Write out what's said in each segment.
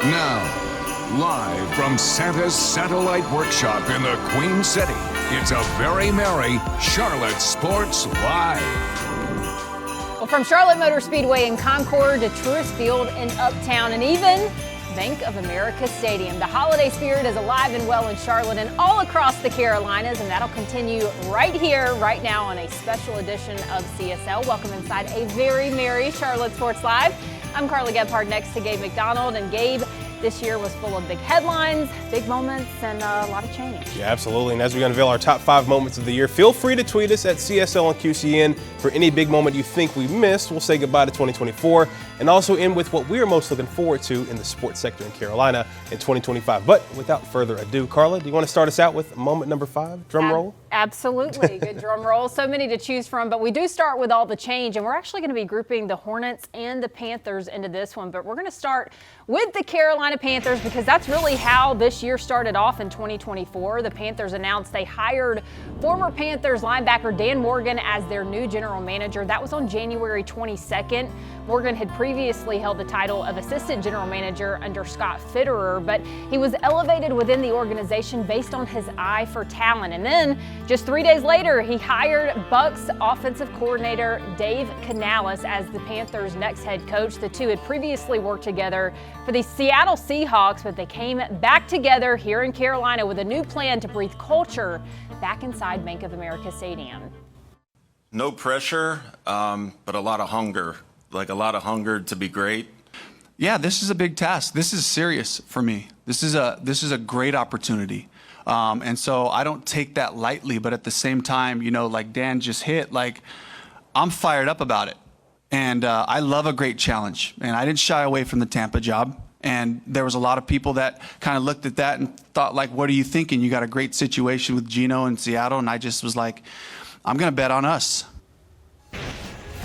Now, live from Santa's Satellite Workshop in the Queen City, it's a very merry Charlotte Sports Live. Well, from Charlotte Motor Speedway in Concord to Truist Field in Uptown and even Bank of America Stadium, the holiday spirit is alive and well in Charlotte and all across the Carolinas, and that'll continue right here, right now on a special edition of CSL. Welcome inside a very merry Charlotte Sports Live. I'm Carly Gebhardt next to Gabe McDonald, and Gabe, this year was full of big headlines, big moments, and a lot of change. Yeah, absolutely. And as we unveil our top 5 moments of the year, feel free to tweet us at CSL and QCN for any big moment you think we missed. We'll say goodbye to 2024 and also end with what we are most looking forward to in the sports sector in Carolina in 2025. But without further ado, Carla, do you want to start us out with moment number 5? Drum roll? Absolutely. Good drum roll. So many to choose from, but we do start with all the change, and we're actually going to be grouping the Hornets and the Panthers into this one. But we're going to start with the Carolina Panthers because that's really how this year started off in 2024. The Panthers announced they hired former Panthers linebacker Dan Morgan as their new general manager. That was on January 22nd. Morgan had previously held the title of assistant general manager under Scott Fitterer, but he was elevated within the organization based on his eye for talent. And then just 3 days later, he hired Bucs offensive coordinator Dave Canales as the Panthers' next head coach. The two had previously worked together for the Seattle Seahawks, but they came back together here in Carolina with a new plan to breathe culture back inside Bank of America Stadium. No pressure, but a lot of hunger. Like a lot of hunger to be great. Yeah, this is a big task. This is serious for me. This is a great opportunity. And so I don't take that lightly, but at the same time, you know, like Dan just hit, like I'm fired up about it. And I love a great challenge. And I didn't shy away from the Tampa job. And there was a lot of people that kind of looked at that and thought, like, what are you thinking? You got a great situation with Geno in Seattle. And I just was like, I'm going to bet on us.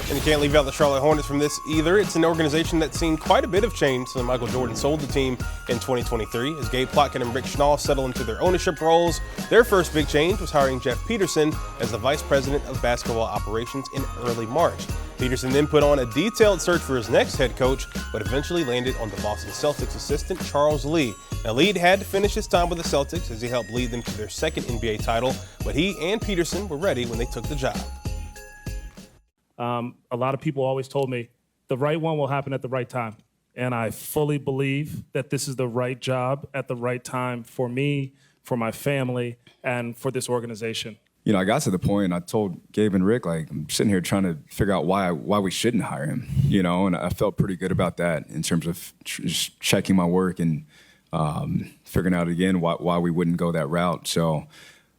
And you can't leave out the Charlotte Hornets from this either. It's an organization that's seen quite a bit of change since Michael Jordan sold the team in 2023. As Gabe Plotkin and Rick Schnall settle into their ownership roles, their first big change was hiring Jeff Peterson as the vice president of basketball operations in early March. Peterson then put on a detailed search for his next head coach, but eventually landed on the Boston Celtics assistant Charles Lee. Now, Lee had to finish his time with the Celtics as he helped lead them to their second NBA title, but he and Peterson were ready when they took the job. A lot of people always told me the right one will happen at the right time. And I fully believe that this is the right job at the right time for me, for my family, and for this organization. You know, I got to the point, I told Gabe and Rick, like, I'm sitting here trying to figure out why we shouldn't hire him, you know, and I felt pretty good about that in terms of just checking my work and figuring out again why we wouldn't go that route. So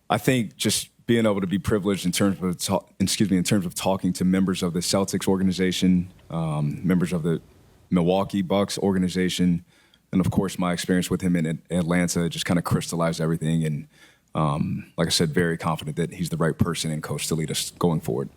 I think just being able to be privileged in terms of talking to members of the Celtics organization, members of the Milwaukee Bucks organization, and of course my experience with him in Atlanta just kind of crystallized everything. And like I said, very confident that he's the right person and coach to lead us going forward.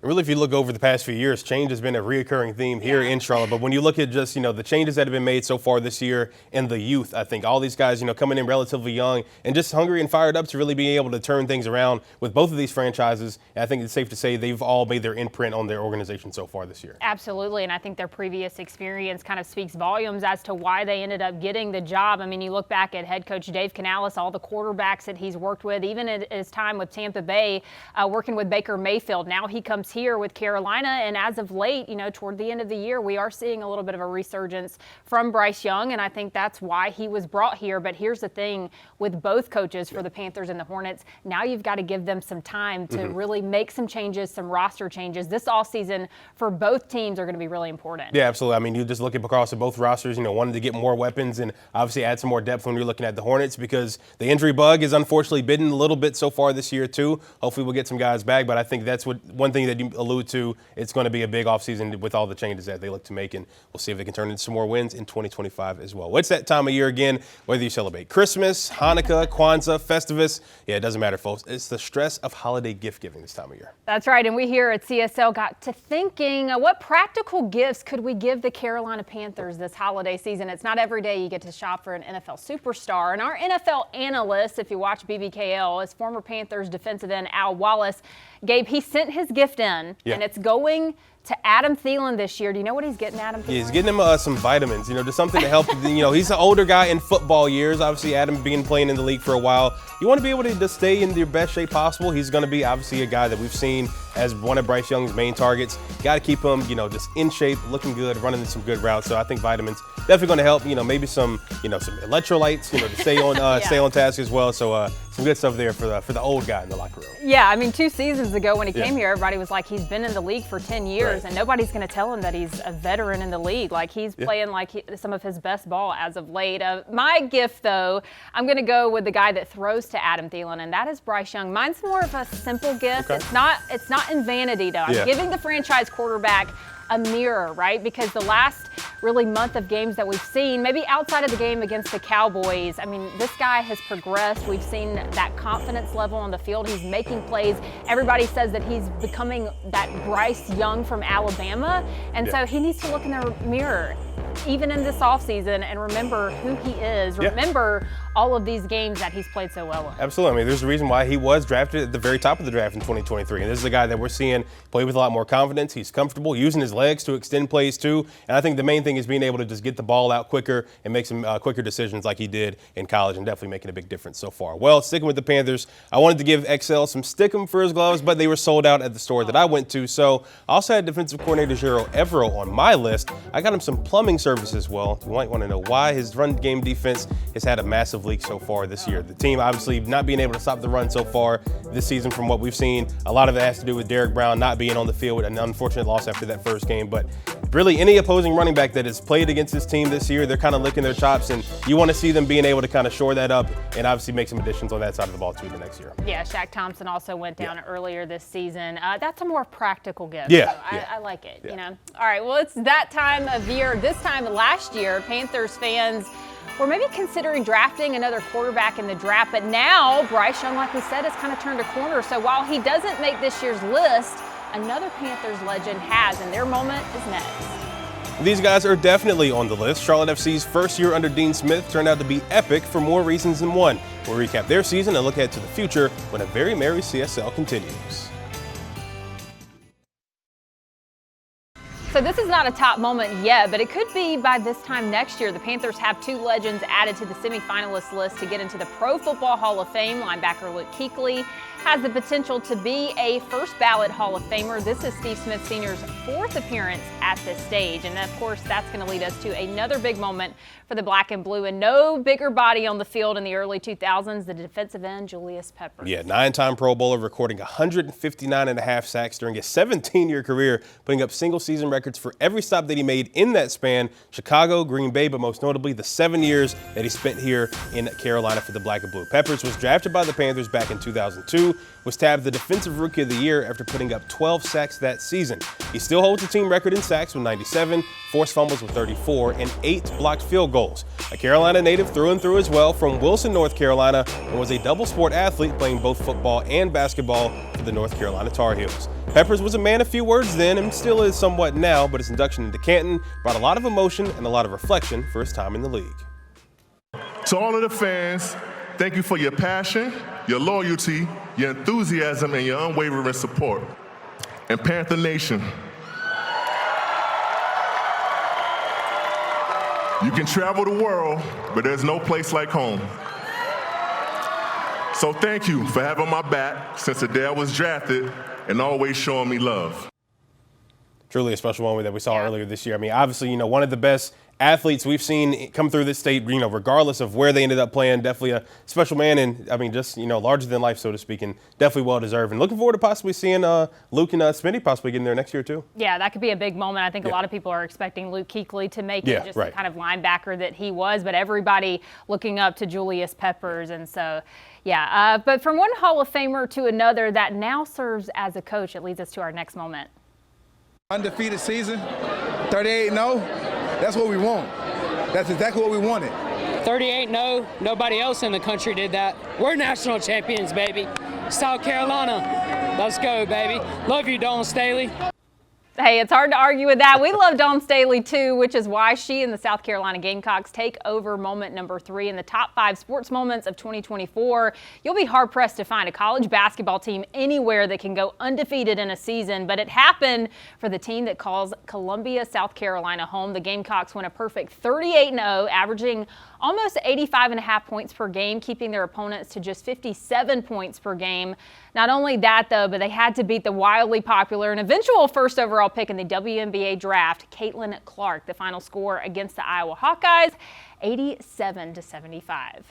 Really, if you look over the past few years, change has been a reoccurring theme here in Charlotte. But when you look at just, you know, the changes that have been made so far this year and the youth, I think all these guys, you know, coming in relatively young and just hungry and fired up to really be able to turn things around with both of these franchises. And I think it's safe to say they've all made their imprint on their organization so far this year. Absolutely, and I think their previous experience kind of speaks volumes as to why they ended up getting the job. I mean, you look back at head coach Dave Canales, all the quarterbacks that he's worked with, even at his time with Tampa Bay, working with Baker Mayfield. Now he comes here with Carolina, and as of late, you know, toward the end of the year, we are seeing a little bit of a resurgence from Bryce Young, and I think that's why he was brought here. But here's the thing with both coaches for the Panthers and the Hornets, now you've got to give them some time to really make some changes, some roster changes. This offseason for both teams are going to be really important. Yeah, absolutely. I mean, you just look at across at both rosters, you know, wanted to get more weapons and obviously add some more depth when you're looking at the Hornets because the injury bug is unfortunately bitten a little bit so far this year too. Hopefully we'll get some guys back, but I think that's one thing that you allude to. It's going to be a big offseason with all the changes that they look to make, and we'll see if they can turn into some more wins in 2025 as well. It's that time of year again, whether you celebrate Christmas, Hanukkah, Kwanzaa, Festivus. Yeah, it doesn't matter, folks. It's the stress of holiday gift giving this time of year. That's right, and we here at CSL got to thinking, what practical gifts could we give the Carolina Panthers this holiday season? It's not every day you get to shop for an NFL superstar, and our NFL analyst, if you watch BBKL, is former Panthers defensive end Al Wallace. Gabe, he sent his gift in, and it's going to Adam Thielen this year. Do you know what he's getting, Adam Thielen? Yeah, he's getting him some vitamins, just something to help. He's an older guy in football years. Obviously, Adam playing in the league for a while. You want to be able to just stay in your best shape possible. He's going to be obviously a guy that we've seen as one of Bryce Young's main targets. Got to keep him, just in shape, looking good, running some good routes. So I think vitamins definitely going to help. Maybe some electrolytes, to stay on stay on task as well. So some good stuff there for the old guy in the locker room. Yeah, I mean, 2 seasons ago when he came here, everybody was like, he's been in the league for 10 years, and nobody's going to tell him that he's a veteran in the league. Like, he's playing some of his best ball as of late. My gift, though, I'm going to go with the guy that throws to Adam Thielen, and that is Bryce Young. Mine's more of a simple gift. Okay. It's not in vanity, though. I'm giving the franchise quarterback a mirror, right? Because the last really month of games that we've seen, maybe outside of the game against the Cowboys, I mean, this guy has progressed. We've seen that confidence level on the field. He's making plays. Everybody says that he's becoming that Bryce Young from Alabama. And so he needs to look in the mirror, even in this offseason, and remember who he is. Remember all of these games that he's played so well in. Absolutely. I mean, there's a reason why he was drafted at the very top of the draft in 2023. And this is a guy that we're seeing play with a lot more confidence. He's comfortable using his legs to extend plays too. And I think the main thing is being able to just get the ball out quicker and make some quicker decisions like he did in college, and definitely making a big difference so far. Well, sticking with the Panthers, I wanted to give XL some stickum for his gloves, but they were sold out at the store that I went to. So I also had defensive coordinator Jero Evero on my list. I got him some plumbing services as well. You might want to know why his run game defense has had a massive leak so far this year. The team obviously not being able to stop the run so far this season from what we've seen. A lot of it has to do with Derek Brown not being on the field with an unfortunate loss after that first game. But really, any opposing running back that has played against this team this year, they're kind of licking their chops, and you want to see them being able to kind of shore that up and obviously make some additions on that side of the ball too the next year. Yeah, Shaq Thompson also went down earlier this season. That's a more practical gift. Yeah, so I like it. All right, well, it's that time of year. This time last year, Panthers fans were maybe considering drafting another quarterback in the draft, but now Bryce Young, like we said, has kind of turned a corner. So while he doesn't make this year's list, another Panthers legend has, and their moment is next. These guys are definitely on the list. Charlotte FC's first year under Dean Smith turned out to be epic for more reasons than one. We'll recap their season and look ahead to the future when a very merry CSL continues. So this is not a top moment yet, but it could be by this time next year. The Panthers have 2 legends added to the semifinalist list to get into the Pro Football Hall of Fame. Linebacker Luke Kuechly has the potential to be a first ballot Hall of Famer. This is Steve Smith Sr.'s 4th appearance at this stage. And of course, that's going to lead us to another big moment for the black and blue, and no bigger body on the field in the early 2000s, the defensive end Julius Peppers. Yeah, 9-time Pro Bowler, recording 159.5 sacks during his 17-year career, putting up single-season records for every stop that he made in that span. Chicago, Green Bay, but most notably the 7 years that he spent here in Carolina for the black and blue. Peppers was drafted by the Panthers back in 2002, was tabbed the Defensive Rookie of the Year after putting up 12 sacks that season. He still holds the team record in sacks with 97, forced fumbles with 34, and 8 blocked field goals. A Carolina native through and through as well, from Wilson, North Carolina, and was a double sport athlete playing both football and basketball for the North Carolina Tar Heels. Peppers was a man of few words then and still is somewhat now, but his induction into Canton brought a lot of emotion and a lot of reflection for his time in the league. To all of the fans, thank you for your passion, your loyalty, your enthusiasm, and your unwavering support. And Panther Nation, you can travel the world, but there's no place like home. So thank you for having my back since the day I was drafted and always showing me love. Truly a special moment that we saw earlier this year. I mean, obviously, one of the best athletes we've seen come through this state, regardless of where they ended up playing. Definitely a special man, and I mean, just, larger than life, so to speak, and definitely well deserved. And looking forward to possibly seeing Luke and Smitty possibly getting there next year too. Yeah, that could be a big moment. I think a lot of people are expecting Luke Kuechly to make it, just the kind of linebacker that he was, but everybody looking up to Julius Peppers. And so, but from one Hall of Famer to another that now serves as a coach, it leads us to our next moment. Undefeated season, 38-0, that's what we want. That's exactly what we wanted. 38-0, nobody else in the country did that. We're national champions, baby. South Carolina, let's go, baby. Love you, Dawn Staley. Hey, it's hard to argue with that. We love Dawn Staley too, which is why she and the South Carolina Gamecocks take over moment number 3 in the top 5 sports moments of 2024. You'll be hard pressed to find a college basketball team anywhere that can go undefeated in a season, but it happened for the team that calls Columbia, South Carolina home. The Gamecocks win a perfect 38-0, averaging almost 85.5 points per game, keeping their opponents to just 57 points per game. Not only that, though, but they had to beat the wildly popular and eventual first overall pick in the WNBA draft, Caitlin Clark. The final score against the Iowa Hawkeyes, 87-75.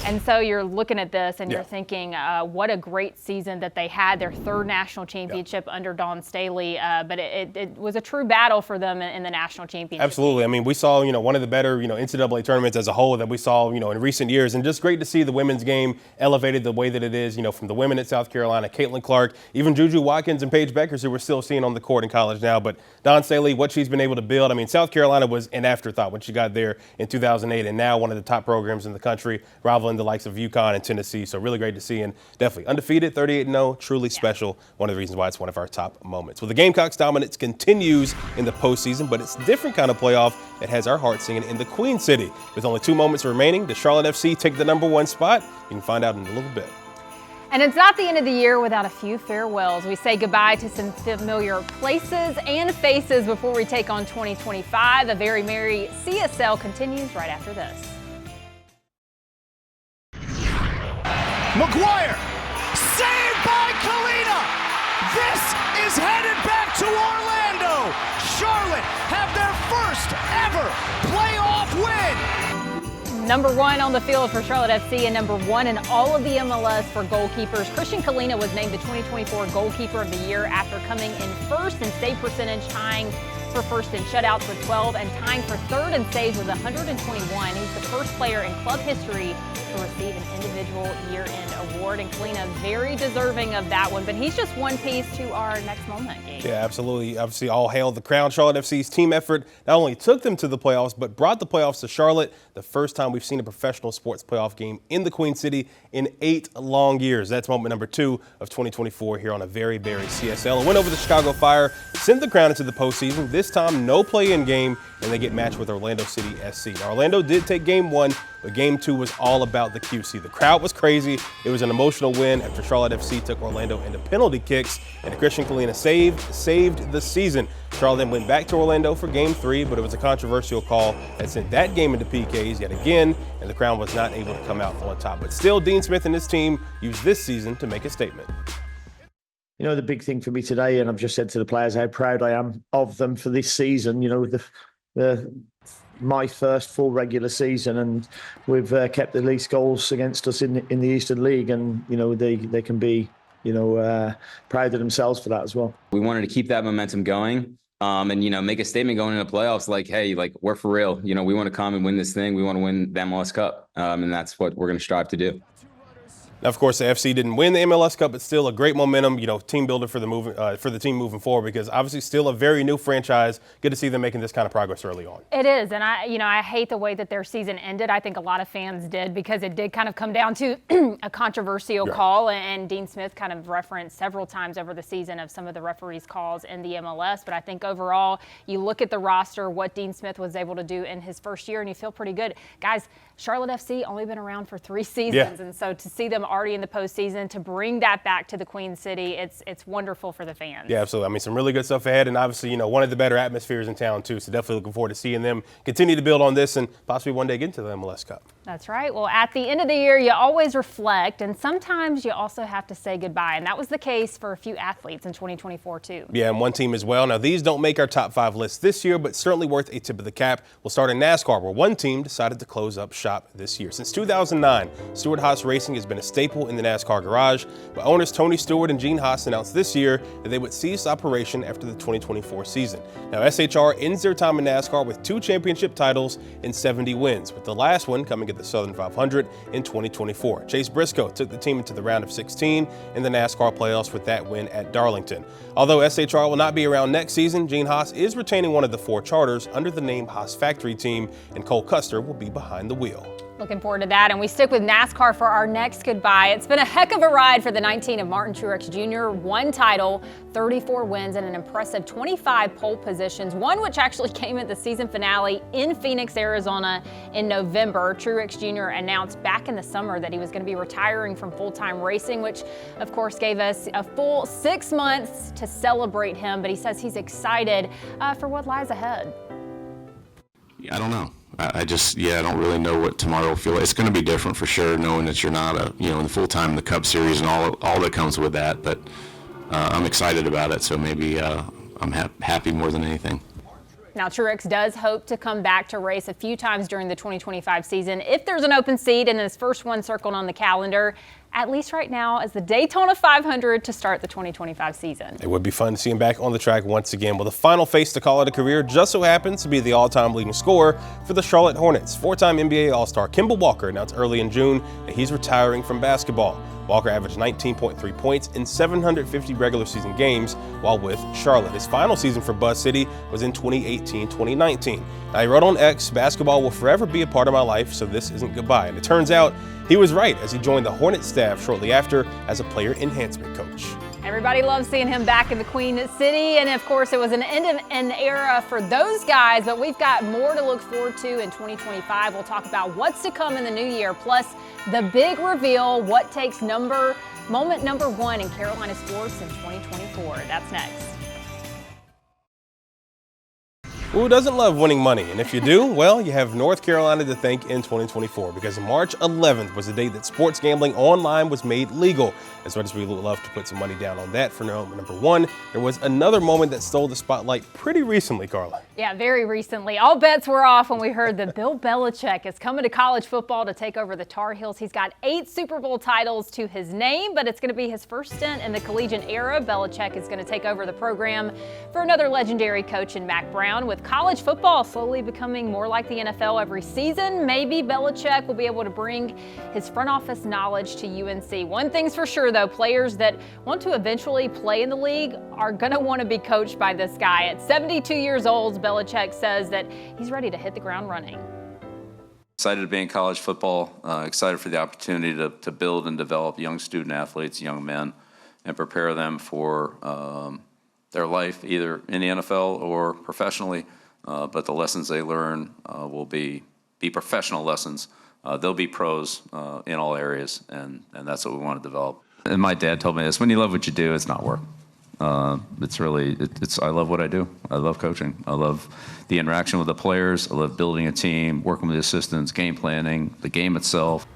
And so you're looking at this and you're thinking, what a great season that they had, their 3rd national championship under Dawn Staley. But it was a true battle for them in the national championship. Absolutely. I mean, we saw, one of the better, NCAA tournaments as a whole that we saw, in recent years. And just great to see the women's game elevated the way that it is, from the women at South Carolina, Caitlin Clark, even Juju Watkins and Paige Beckers, who we're still seeing on the court in college now. But Dawn Staley, what she's been able to build, I mean, South Carolina was an afterthought when she got there in 2008, and now one of the top programs in the country, rivaling the likes of UConn and Tennessee. So really great to see, and definitely undefeated, 38-0, truly special. One of the reasons why it's one of our top moments. Well, the Gamecocks dominance continues in the postseason, but it's a different kind of playoff that has our hearts singing in the Queen City. With only 2 moments remaining, does Charlotte FC take the #1 spot? You can find out in a little bit. And it's not the end of the year without a few farewells. We say goodbye to some familiar places and faces before we take on 2025. A very merry CSL continues right after this. McGuire, saved by Kalina. This is headed back to Orlando. Charlotte have their first ever playoff win. #1 on the field for Charlotte FC and #1 in all of the MLS for goalkeepers. Christian Kalina was named the 2024 Goalkeeper of the Year after coming in first in save percentage, tying for first in shutouts with 12 and tying for third in saves with 121. He's the first player in club history to receive an individual year-end award, and Kalina very deserving of that one. But he's just one piece to our next moment game. Yeah, absolutely. Obviously, all hail the Crown. Charlotte FC's team effort not only took them to the playoffs, but brought the playoffs to Charlotte. The first time we've seen a professional sports playoff game in the Queen City in 8 long years. That's moment number 2 of 2024 here on a very merry CSL. A win over the Chicago Fire sent the Crown into the postseason. This time, no play-in game, and they get matched with Orlando City SC. Now, Orlando did take game 1, but game 2 was all about the QC. The crowd was crazy. It was an emotional win after Charlotte FC took Orlando into penalty kicks, and a Christian Kalina saved the season. Charlotte then went back to Orlando for game 3, but it was a controversial call that sent that game into PKs yet again, and the Crown was not able to come out on top. But still, Dean Smith and his team used this season to make a statement. The big thing for me today, and I've just said to the players how proud I am of them for this season, my first full regular season, and we've kept the least goals against us in the Eastern League, and they can be proud of themselves for that as well. We wanted to keep that momentum going, and make a statement going into playoffs like, hey, we're for real. We want to come and win this thing. We want to win the MLS Cup, and that's what we're going to strive to do. Now, of course, the FC didn't win the MLS Cup, but still a great momentum, team builder for the team moving forward, because obviously still a very new franchise. Good to see them making this kind of progress early on. It is, and I hate the way that their season ended. I think a lot of fans did, because it did kind of come down to a controversial call, and Dean Smith kind of referenced several times over the season of some of the referees' calls in the MLS. But I think overall, you look at the roster, what Dean Smith was able to do in his first year, and you feel pretty good. Guys, Charlotte FC only been around for 3 seasons, and so to see them already in the postseason, to bring that back to the Queen City, it's wonderful for the fans. Yeah, absolutely. I mean, some really good stuff ahead, and obviously, one of the better atmospheres in town too. So definitely looking forward to seeing them continue to build on this and possibly one day get into the MLS Cup. That's right. Well, at the end of the year, you always reflect, and sometimes you also have to say goodbye, and that was the case for a few athletes in 2024 too. Yeah, and one team as well. Now, these don't make our top 5 list this year, but certainly worth a tip of the cap. We'll start in NASCAR, where one team decided to close up shop this year. Since 2009, Stewart-Haas Racing has been a staple in the NASCAR garage, but owners Tony Stewart and Gene Haas announced this year that they would cease operation after the 2024 season. Now, SHR ends their time in NASCAR with 2 championship titles and 70 wins, with the last one coming at the Southern 500 in 2024. Chase Briscoe took the team into the round of 16 in the NASCAR playoffs with that win at Darlington. Although SHR will not be around next season, Gene Haas is retaining one of the 4 charters under the name Haas Factory Team, and Cole Custer will be behind the wheel. Looking forward to that. And we stick with NASCAR for our next goodbye. It's been a heck of a ride for the 19 of Martin Truex Jr. 1 title, 34 wins, and an impressive 25 pole positions, one which actually came at the season finale in Phoenix, Arizona in November. Truex Jr. announced back in the summer that he was going to be retiring from full-time racing, which of course gave us a full 6 months to celebrate him. But he says he's excited for what lies ahead. I don't know. I don't really know what tomorrow will feel like. It's going to be different for sure, knowing that you're not in the full-time in the Cup Series and all that comes with that. But I'm excited about it, so maybe I'm happy more than anything. Now, Truex does hope to come back to race a few times during the 2025 season if there's an open seat, and his first one circled on the calendar, at least right now, as the Daytona 500 to start the 2025 season. It would be fun to see him back on the track once again. Well, the final face to call it a career just so happens to be the all-time leading scorer for the Charlotte Hornets. 4-time NBA All-Star Kemba Walker announced early in June that he's retiring from basketball. Walker averaged 19.3 points in 750 regular season games while with Charlotte. His final season for Buzz City was in 2018-2019. Now, he wrote on X, "Basketball will forever be a part of my life, so this isn't goodbye." And it turns out he was right, as he joined the Hornets staff shortly after as a player enhancement coach. Everybody loves seeing him back in the Queen City, and of course it was an end of an era for those guys, but we've got more to look forward to in 2025. We'll talk about what's to come in the new year, plus the big reveal, what takes moment number 1 in Carolina sports in 2024. That's next. Who doesn't love winning money? And if you do, well, you have North Carolina to thank in 2024, because March 11th was the day that sports gambling online was made legal. As much as we would love to put some money down on that for number 1, there was another moment that stole the spotlight pretty recently, Carla. Yeah, very recently. All bets were off when we heard that Bill Belichick is coming to college football to take over the Tar Heels. He's got 8 Super Bowl titles to his name, but it's going to be his first stint in the collegiate era. Belichick is going to take over the program for another legendary coach in Mac Brown. With college football slowly becoming more like the NFL every season, maybe Belichick will be able to bring his front office knowledge to UNC. One thing's for sure, though, players that want to eventually play in the league are going to want to be coached by this guy. At 72 years old, Belichick says that he's ready to hit the ground running. Excited to be in college football, excited for the opportunity to build and develop young student athletes, young men, and prepare them for their life, either in the NFL or professionally. But the lessons they learn will be professional lessons. They'll be pros in all areas, and that's what we want to develop. And my dad told me this: when you love what you do, it's not work. It's I love what I do. I love coaching. I love the interaction with the players. I love building a team, working with the assistants, game planning, the game itself.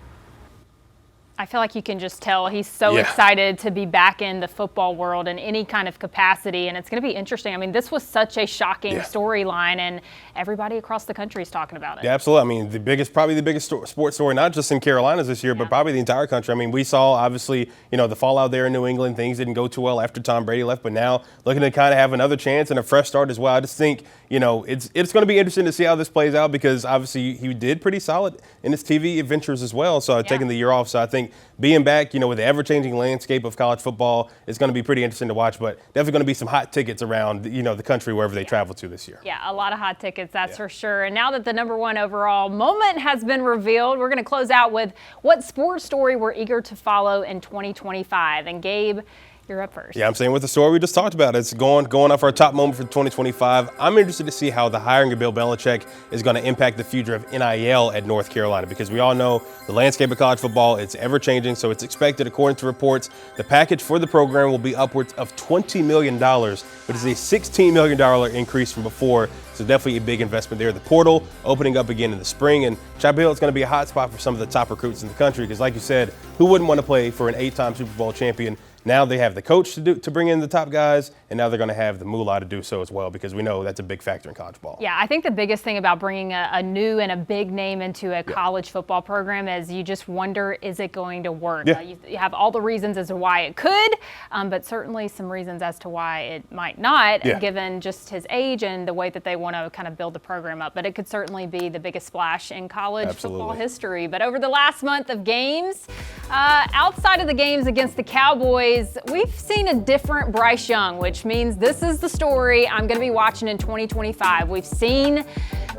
I feel like you can just tell he's so excited to be back in the football world in any kind of capacity, and it's going to be interesting. I mean, this was such a shocking storyline, and everybody across the country is talking about it. Yeah, absolutely. I mean, probably the biggest sports story, not just in Carolinas this year, but probably the entire country. I mean, we saw, obviously, the fallout there in New England. Things didn't go too well after Tom Brady left, but now looking to kind of have another chance and a fresh start as well. I just think, it's going to be interesting to see how this plays out, because obviously he did pretty solid in his TV adventures as well. So taking the year off. So I think being back, with the ever-changing landscape of college football, is going to be pretty interesting to watch, but definitely going to be some hot tickets around, the country wherever they travel to this year. Yeah, a lot of hot tickets, that's for sure. And now that the number 1 overall moment has been revealed, we're going to close out with what sports story we're eager to follow in 2025. And Gabe, you're up first. Yeah, I'm saying with the story we just talked about, it's going off our top moment for 2025. I'm interested to see how the hiring of Bill Belichick is going to impact the future of NIL at North Carolina, because we all know the landscape of college football, it's ever changing. So it's expected, according to reports, the package for the program will be upwards of $20 million, but it's a $16 million increase from before. So definitely a big investment there. The portal opening up again in the spring, and Chapel Hill is going to be a hot spot for some of the top recruits in the country, because like you said, who wouldn't want to play for an 8-time Super Bowl champion? Now they have the coach to bring in the top guys, and now they're going to have the moolah to do so as well, because we know that's a big factor in college ball. Yeah, I think the biggest thing about bringing a new and a big name into a college football program is you just wonder, is it going to work? Yeah. You have all the reasons as to why it could, but certainly some reasons as to why it might not, given just his age and the way that they want to kind of build the program up. But it could certainly be the biggest splash in college football history. But over the last month of games, outside of the games against the Cowboys, we've seen a different Bryce Young, which means this is the story I'm going to be watching in 2025. We've seen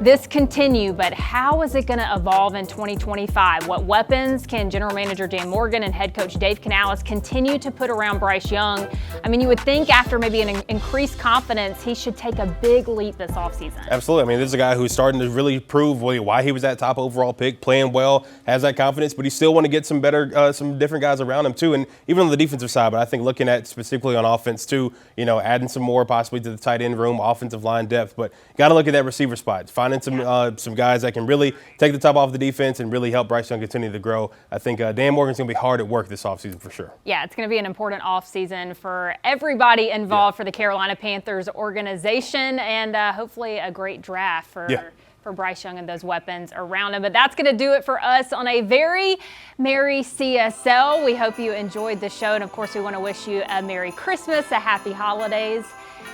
this continue, but how is it going to evolve in 2025? What weapons can General Manager Dan Morgan and Head Coach Dave Canales continue to put around Bryce Young? I mean, you would think after maybe an increased confidence, he should take a big leap this offseason. Absolutely. I mean, this is a guy who's starting to really prove why he was that top overall pick, playing well, has that confidence, but he still want to get some different guys around him too, and even on the defensive side. But I think looking at specifically on offense too, adding some more possibly to the tight end room, offensive line depth, but got to look at that receiver spot, finding some guys that can really take the top off the defense and really help Bryce Young continue to grow. I think Dan Morgan's going to be hard at work this offseason for sure. Yeah, it's going to be an important offseason for everybody involved for the Carolina Panthers organization, and hopefully a great draft for Bryce Young and those weapons around him. But that's going to do it for us on a very Merry CSL. We hope you enjoyed the show, and of course we want to wish you a Merry Christmas, a Happy Holidays,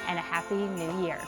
and a Happy New Year.